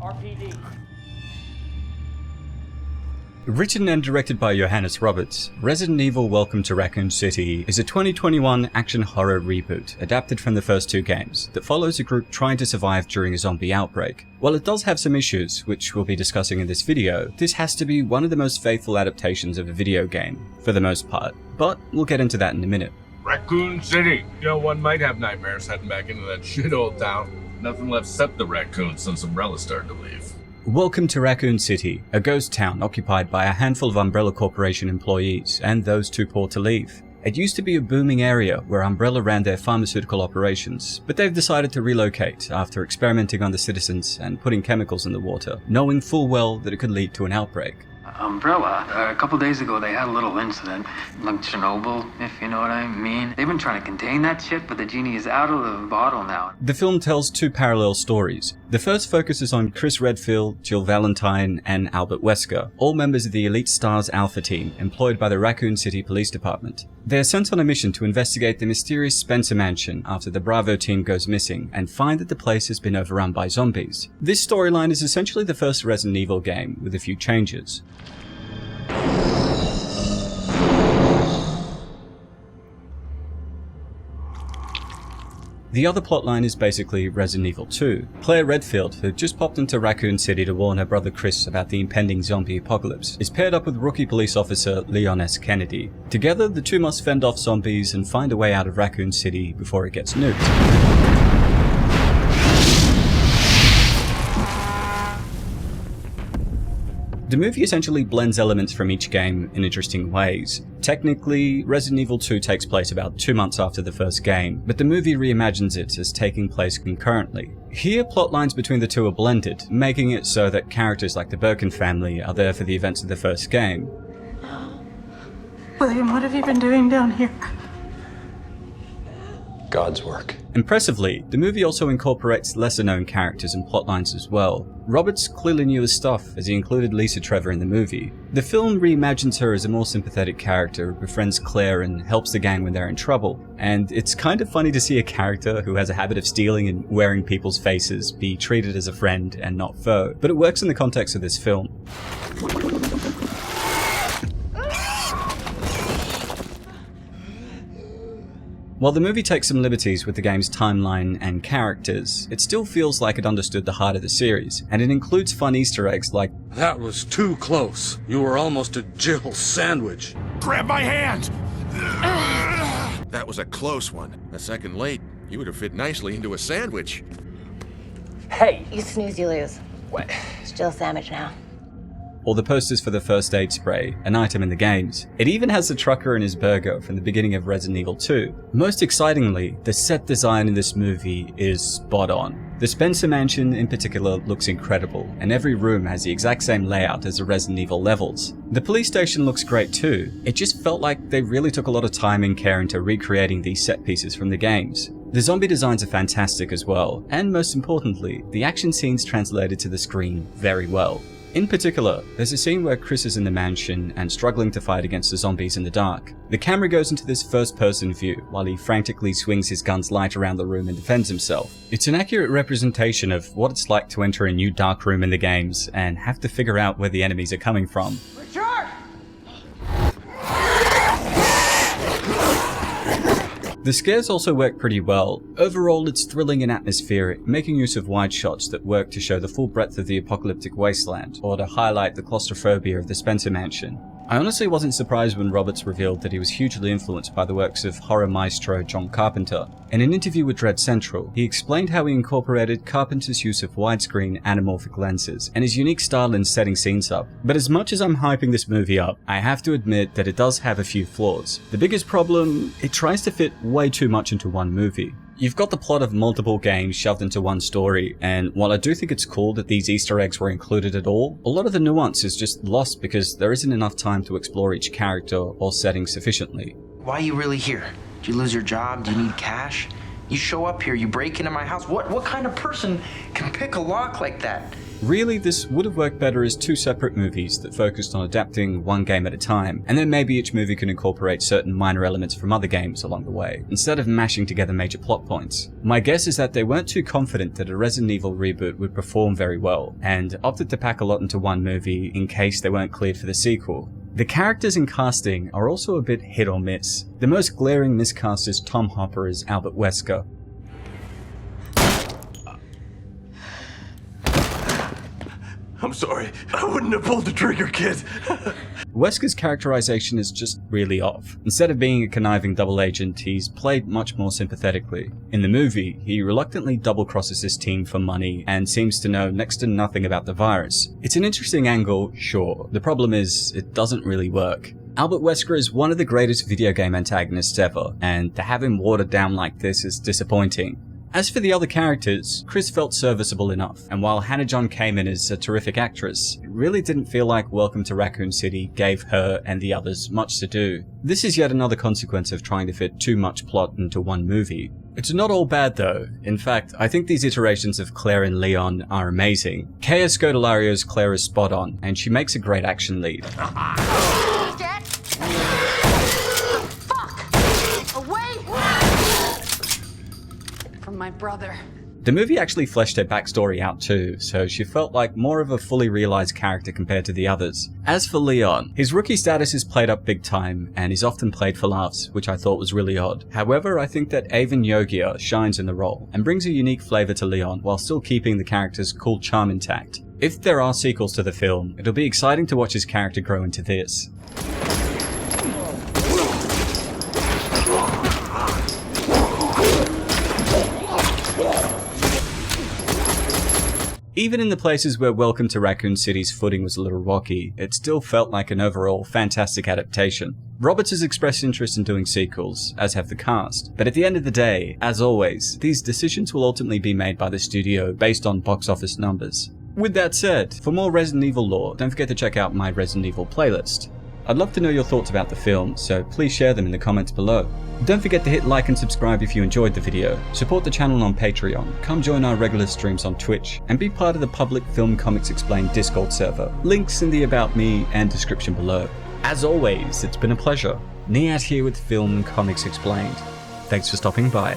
RPD. Written and directed by Johannes Roberts, Resident Evil Welcome to Raccoon City is a 2021 action horror reboot adapted from the first two games that follows a group trying to survive during a zombie outbreak. While it does have some issues, which we'll be discussing in this video, this has to be one of the most faithful adaptations of a video game, for the most part, but we'll get into that in a minute. Raccoon City. You know, one might have nightmares heading back into that shit old town. Nothing left except the raccoons since Umbrella started to leave. Welcome to Raccoon City, a ghost town occupied by a handful of Umbrella Corporation employees and those too poor to leave. It used to be a booming area where Umbrella ran their pharmaceutical operations, but they've decided to relocate after experimenting on the citizens and putting chemicals in the water, knowing full well that it could lead to an outbreak. Umbrella, a couple days ago they had a little incident, like Chernobyl, if you know what I mean. They've been trying to contain that shit, but the genie is out of the bottle now. The film tells two parallel stories. The first focuses on Chris Redfield, Jill Valentine, and Albert Wesker, all members of the Elite Stars Alpha team employed by the Raccoon City Police Department. They are sent on a mission to investigate the mysterious Spencer Mansion after the Bravo team goes missing and find that the place has been overrun by zombies. This storyline is essentially the first Resident Evil game with a few changes. The other plotline is basically Resident Evil 2. Claire Redfield, who just popped into Raccoon City to warn her brother Chris about the impending zombie apocalypse, is paired up with rookie police officer Leon S. Kennedy. Together, the two must fend off zombies and find a way out of Raccoon City before it gets nuked. The movie essentially blends elements from each game in interesting ways. Technically, Resident Evil 2 takes place about 2 months after the first game, but the movie reimagines it as taking place concurrently. Here, plot lines between the two are blended, making it so that characters like the Birkin family are there for the events of the first game. William, what have you been doing down here? God's work. Impressively, the movie also incorporates lesser-known characters and plotlines as well. Roberts clearly knew his stuff as he included Lisa Trevor in the movie. The film reimagines her as a more sympathetic character who befriends Claire and helps the gang when they're in trouble. And it's kind of funny to see a character who has a habit of stealing and wearing people's faces be treated as a friend and not foe, but it works in the context of this film. While the movie takes some liberties with the game's timeline and characters, it still feels like it understood the heart of the series, and it includes fun Easter eggs like, "That was too close. You were almost a Jill sandwich." Grab my hand! That was a close one. A second late, you would have fit nicely into a sandwich. Hey! You snooze, you lose. What? It's Jill sandwich now. or the posters for the first aid spray, an item in the games. It even has the trucker and his burger from the beginning of Resident Evil 2. Most excitingly, the set design in this movie is spot on. The Spencer Mansion in particular looks incredible, and every room has the exact same layout as the Resident Evil levels. The police station looks great too. It just felt like they really took a lot of time and care into recreating these set pieces from the games. The zombie designs are fantastic as well, and most importantly, the action scenes translated to the screen very well. In particular, there's a scene where Chris is in the mansion and struggling to fight against the zombies in the dark. The camera goes into this first-person view while he frantically swings his gun's light around the room and defends himself. It's an accurate representation of what it's like to enter a new dark room in the games and have to figure out where the enemies are coming from. The scares also work pretty well. Overall, it's thrilling and atmospheric, making use of wide shots that work to show the full breadth of the apocalyptic wasteland, or to highlight the claustrophobia of the Spencer Mansion. I honestly wasn't surprised when Roberts revealed that he was hugely influenced by the works of horror maestro John Carpenter. In an interview with Dread Central, he explained how he incorporated Carpenter's use of widescreen anamorphic lenses and his unique style in setting scenes up. But as much as I'm hyping this movie up, I have to admit that it does have a few flaws. The biggest problem, it tries to fit way too much into one movie. You've got the plot of multiple games shoved into one story, and while I do think it's cool that these Easter eggs were included at all, a lot of the nuance is just lost because there isn't enough time to explore each character or setting sufficiently. Why are you really here? Did you lose your job? Do you need cash? You show up here, you break into my house. What kind of person can pick a lock like that? Really, this would have worked better as two separate movies that focused on adapting one game at a time, and then maybe each movie could incorporate certain minor elements from other games along the way, instead of mashing together major plot points. My guess is that they weren't too confident that a Resident Evil reboot would perform very well, and opted to pack a lot into one movie in case they weren't cleared for the sequel. The characters and casting are also a bit hit or miss. The most glaring miscast is Tom Hopper as Albert Wesker. I'm sorry. I wouldn't have pulled the trigger, kid. Wesker's characterization is just really off. Instead of being a conniving double agent, he's played much more sympathetically. In the movie, he reluctantly double-crosses his team for money and seems to know next to nothing about the virus. It's an interesting angle, sure. The problem is, it doesn't really work. Albert Wesker is one of the greatest video game antagonists ever, and to have him watered down like this is disappointing. As for the other characters, Chris felt serviceable enough, and while Hannah John Kamen is a terrific actress, it really didn't feel like Welcome to Raccoon City gave her and the others much to do. This is yet another consequence of trying to fit too much plot into one movie. It's not all bad though. In fact, I think these iterations of Claire and Leon are amazing. Kea Scodelario's Claire is spot on, and she makes a great action lead. Dad? Fuck! Away! From my brother. The movie actually fleshed her backstory out too, so she felt like more of a fully realized character compared to the others. As for Leon, his rookie status is played up big time, and is often played for laughs, which I thought was really odd. However, I think that Avon Yogia shines in the role, and brings a unique flavor to Leon while still keeping the character's cool charm intact. If there are sequels to the film, it'll be exciting to watch his character grow into this. Even in the places where Welcome to Raccoon City's footing was a little rocky, it still felt like an overall fantastic adaptation. Roberts has expressed interest in doing sequels, as have the cast, but at the end of the day, as always, these decisions will ultimately be made by the studio based on box office numbers. With that said, for more Resident Evil lore, don't forget to check out my Resident Evil playlist. I'd love to know your thoughts about the film, so please share them in the comments below. Don't forget to hit like and subscribe if you enjoyed the video, support the channel on Patreon, come join our regular streams on Twitch, and be part of the public Film Comics Explained Discord server. Links in the About Me and description below. As always, it's been a pleasure. Niyat here with Film Comics Explained. Thanks for stopping by.